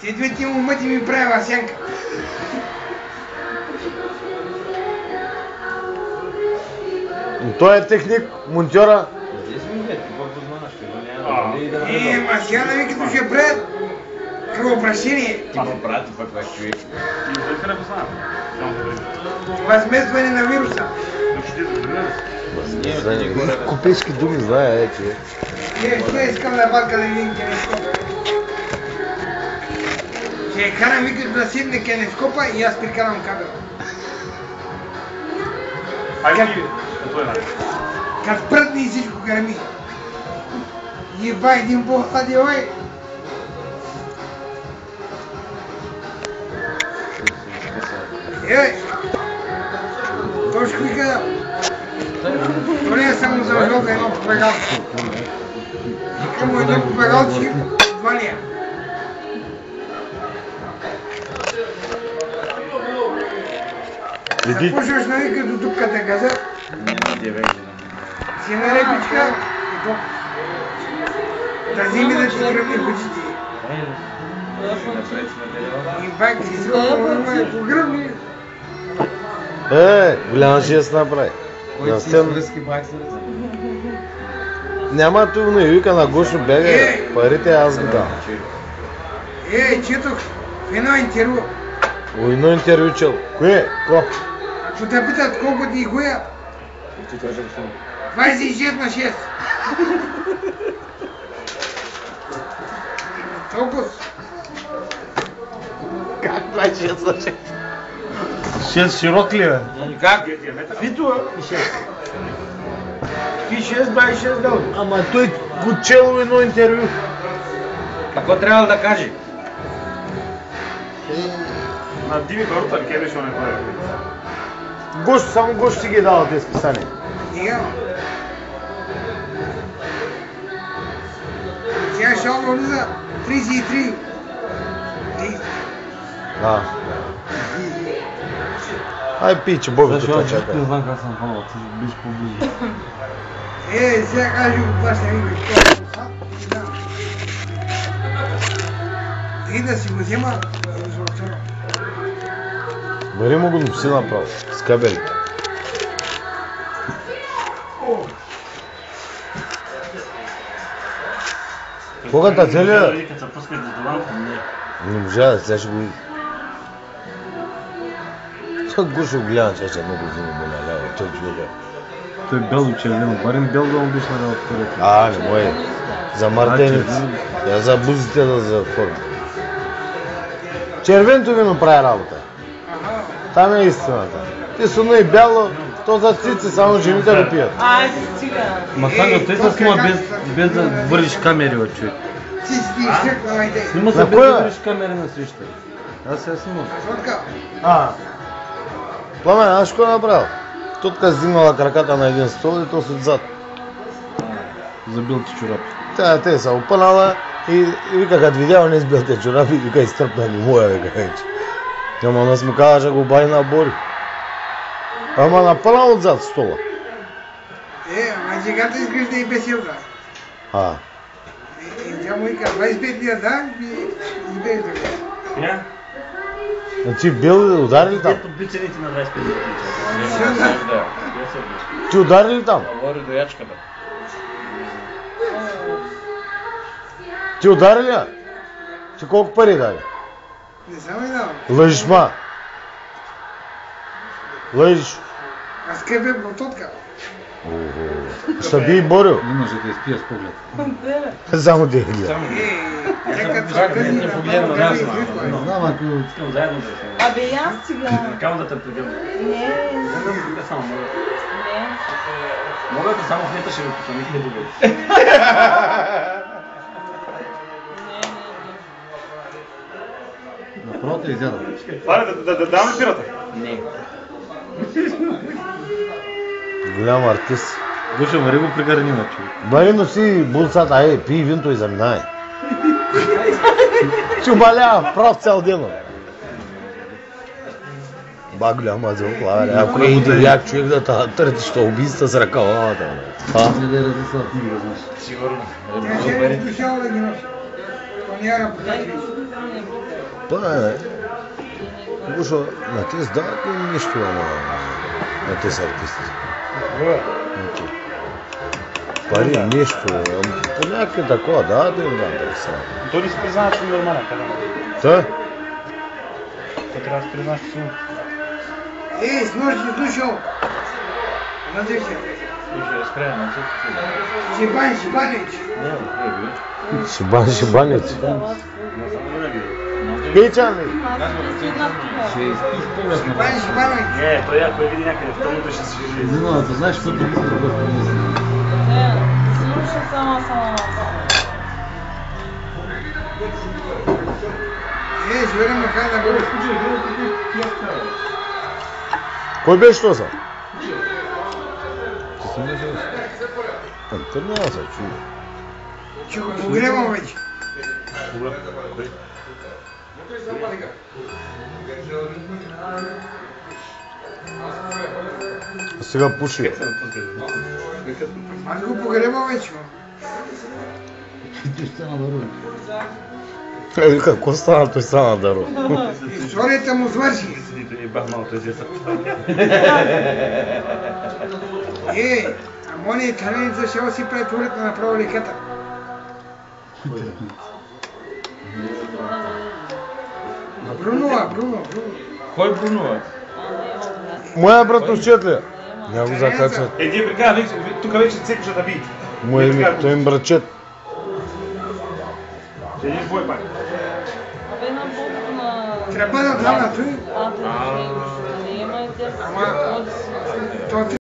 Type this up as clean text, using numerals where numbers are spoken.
Те двете му мъти ми правила сянка. Той е техник, монтьора. Ма сега да ви като ще правят кръвопрашение. Ти го правят това, което човек. Възмезване на вируса. Купешки думи знае, че. Ще искам да барка да видим кинескопа. Ще карам викаш да седне кинескопа и аз прикарам кабела. Как пръдни и всичко гърми. Еба един по-хади, ой. Ей! Точно вика. То не е само за жълка едно побегалче. Вика му едно побегалче, два лия. Запушваш на вика до дупката газа. Си на репичка и топ. Да вземи да ти гръмни бучите. И бак си сколько погръмни. Голяма жест направи. На стен. Няма тъвно и вика на Гошо бега, парите аз ги дам. Четох в едно интервю. В едно интервю чел. Кое? Ко? Ако те питат колко ти хуя? 26 на 6. Толкова. Как 26 на 6? 6 широк ли е? Как? Фито и 6. И 6, 26 дал. Ама той го чел в едно интервю. Какво трябва да каже? На Дими Барутър ке беше он е правил. Гошо, само Гошо си ги е дал тези писания. Сега шално влиза 33. Да. Ай пиче, Бобито това чака. Не знам как съм хванал, ти биш поблизо. Сега кажи го това ще ми го и да си го взема за второ. Бери му го написи направо, с кабелите. Кога та целия? Като се пускаш до доланта, не. Не можа да, сега ще го... Той Гошо гледа, че ще много взима боля, той човека. Той бел червено, барем бел да обиш на работа. Не мое. За мартеници. Я за бузите да за форма. Червенто вино прави работа. Там е истината. Ти суна и бяло, то за цици, само жените го пият. Ма Санга, той се снима без да вървиш камери от човек. Ти си изтъкнала идея. Снима се без да вървиш камери на среща. Аз сега снимам. Пламен, аз какво направил? Тутка взимала краката на един стол и то с отзад. Забил ти чорапи. Те са опънала и вика, като видяла не с белите чорапи, вика, изтръпна ми моя, вика, вече. Ама нас му каза, че го бай на бори. Ама напълна отзад стола. Ама жегата изглежда и беселка. Тя му вика, 25 лия да, и бе да. Ти бил удари ли там? Ето бицените на 25 лия. Ти удари ли там? Говори до ячката. Ти удари ли? Ти колко пари даде? Не съм и дал. Лъжиш, ма. Лъжиш. Аз къде бе блатотка? Ще би и Борил. Не може да изпия с поглед. Само да я гледа. Не погледна на нас. Знам, ако искам заедно да се. Абе, и аз сега. Кам да те прегърна. Не. Не само мога. Не. Мога да само в нета ще го пусна, никъде другаде. Направо те изяда. Аре, да дам ли пирата? Не. Голям артист. Гошо, мари го прегърни на човек. Бари носи булцата, пий винто и заминай. Ти обалява прав цял ден. Ба голяма зълклава, ако е идиляк човек да търти, що убийства с ръкавата. Не да разлисат, ти го знаеш. Сигурно. Тя ще е дошъл да ги носи. То няма работа. Па е. Слушай, на те сдават ли им нещо на тези артисти? Пари, нещо, по някакви такова, да им дам да са. Той не си признава, че е нормален, къде? Та? Той трябва да си признаш, че си му. Ей, сможеш ли слушал? Надежда. Слушай, разкрая на всички. Шибанич. Шибанец. Пичан ли? Шибанич. Не, той ако я види някъде в тъмното ще се свижи. Не знам, да знаеш какво друго да го Не, слушай само. Ей, жверем на край да го. Кой беше то са? Ти си не знаеш? Те няма се чуи. Ще го погребам вече. А сега пуши. Аз го погребам вече. Какво стана? Той стана даро. Историята му свърши. И бах малко тези са. Мони италианеца ще си претворят на направо леката. Бруно. Кой Бруно? Моя братовчет ли? Няма го закачат. Вие прикара, тук вече цепиша да би. Моя име, той им братчет. Един бой пак. Абе на Бог на... Трябва да дам на той. А, да, не имайте. Ама, то